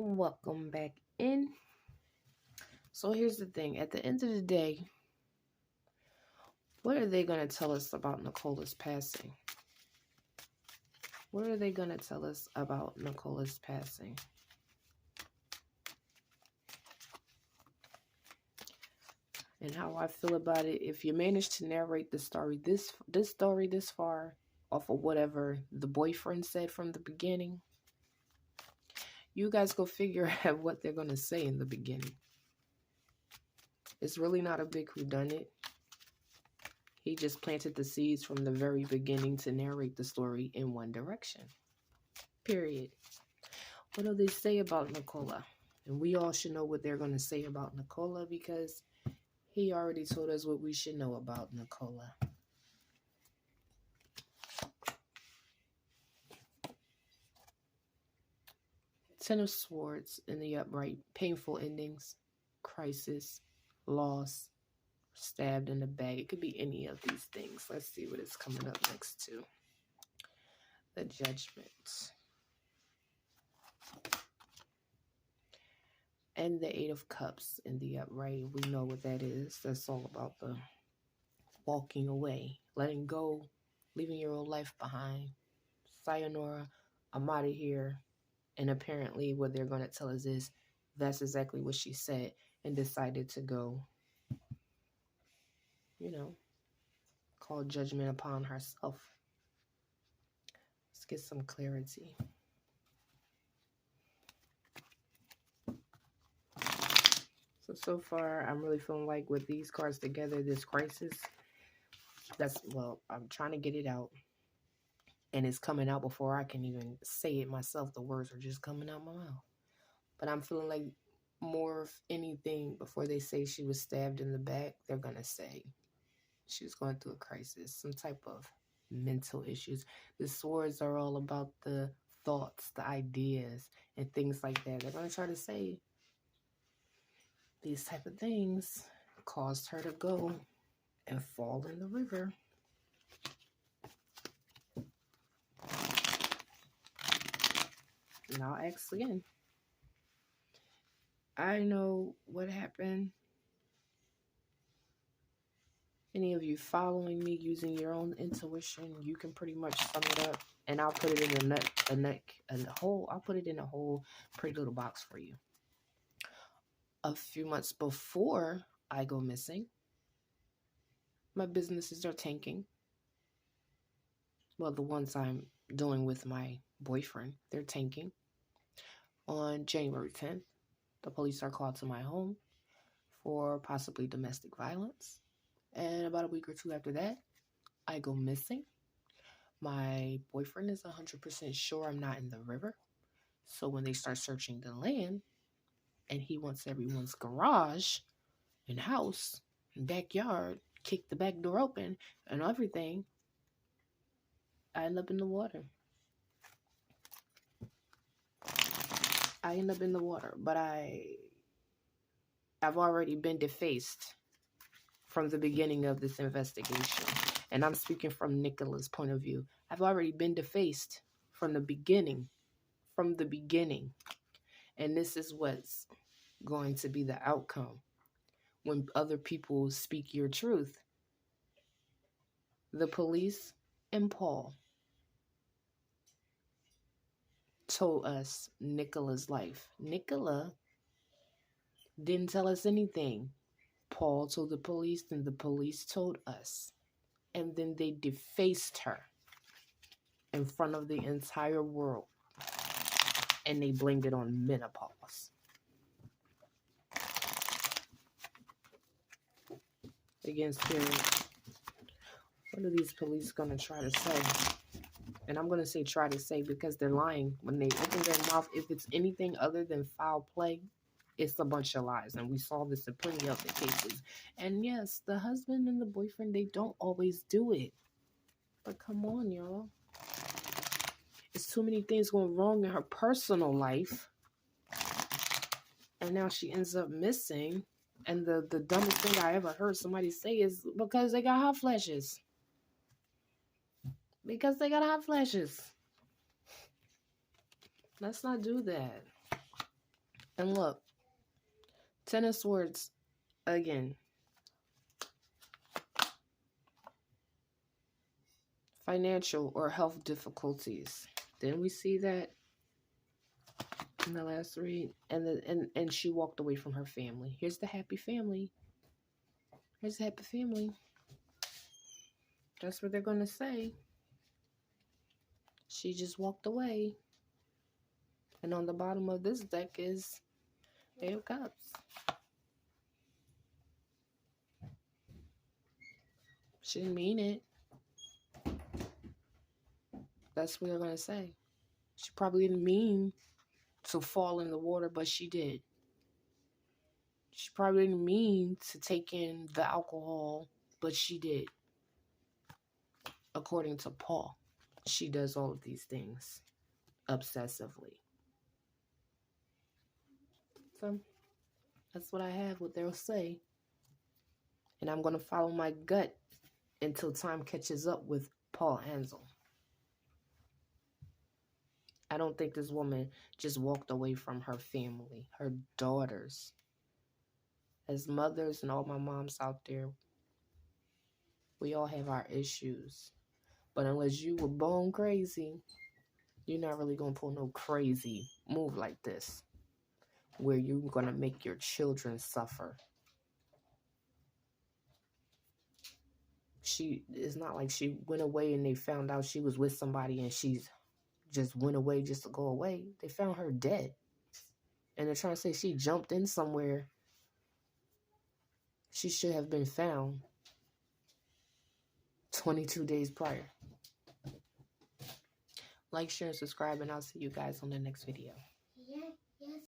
Welcome back in. So here's the thing. At the end of the day, what are they going to tell us about NICOLA's passing? What are they going to tell us about NICOLA's passing? And how I feel about it. If you manage to narrate the story this story this far off of whatever the boyfriend said from the beginning, you guys go figure out what they're going to say in the beginning. It's really not a big whodunit. He just planted the seeds from the very beginning to narrate the story in one direction. Period. What do they say about NICOLA? And we all should know what they're going to say about NICOLA because he already told us what we should know about NICOLA. Ten of Swords in the upright. Painful endings. Crisis. Loss. Stabbed in the back. It could be any of these things. Let's see what it's coming up next to. The Judgment. And the Eight of Cups in the upright. We know what that is. That's all about the walking away. Letting go. Leaving your old life behind. Sayonara. I'm out of here. And apparently what they're going to tell us is that's exactly what she said and decided to go, call judgment upon herself. Let's get some clarity. So far, I'm really feeling like with these cards together, this crisis, I'm trying to get it out. And it's coming out before I can even say it myself. The words are just coming out my mouth. But I'm feeling like more of anything before they say she was stabbed in the back, they're going to say she was going through a crisis, some type of mental issues. The swords are all about the thoughts, the ideas, and things like that. They're going to try to say these type of things caused her to go and fall in the river. And I'll ask again. I know what happened. Any of you following me using your own intuition, you can pretty much sum it up. And I'll put it in I'll put it in a whole pretty little box for you. A few months before I go missing, my businesses are tanking. Well, the ones I'm doing with my boyfriend, they're tanking. On January 10th, the police are called to my home for possibly domestic violence. And about a week or two after that, I go missing. My boyfriend is 100% sure I'm not in the river. So when they start searching the land, and he wants everyone's garage and house and backyard, kick the back door open and everything, I end up in the water. But I've already been defaced from the beginning of this investigation. And I'm speaking from NICOLA's point of view. I've already been defaced from the beginning. And this is what's going to be the outcome when other people speak your truth. The police and Paul told us NICOLA's life. NICOLA didn't tell us anything. Paul told the police, and the police told us. And then they defaced her in front of the entire world. And they blamed it on menopause. Again, Spirit, what are these police going to try to say? And I'm going to say try to say because they're lying. When they open their mouth, if it's anything other than foul play, it's a bunch of lies. And we saw this in plenty of the cases. And yes, the husband and the boyfriend, they don't always do it. But come on, y'all. It's too many things going wrong in her personal life. And now she ends up missing. And the dumbest thing I ever heard somebody say is because they got hot flashes. Because they got hot flashes. Let's not do that. And look, Ten of Swords, again. Financial or health difficulties. Didn't we see that in the last read? And she walked away from her family. Here's the happy family. Here's the happy family. That's what they're going to say. She just walked away. And on the bottom of this deck is Eight of Cups. She didn't mean it. That's what they're going to say. She probably didn't mean to fall in the water, but she did. She probably didn't mean to take in the alcohol, but she did. According to Paul, she does all of these things obsessively. So that's what I have, what they'll say. And I'm going to follow my gut until time catches up with Paul Ansel. I don't think this woman just walked away from her family, her daughters. As mothers and all my moms out there, we all have our issues. But unless you were bone crazy, you're not really going to pull no crazy move like this, where you're going to make your children suffer. It's not like she went away and they found out she was with somebody and she's just went away just to go away. They found her dead. And they're trying to say she jumped in somewhere. She should have been found 22 days prior. Like, share, and subscribe, and I'll see you guys on the next video.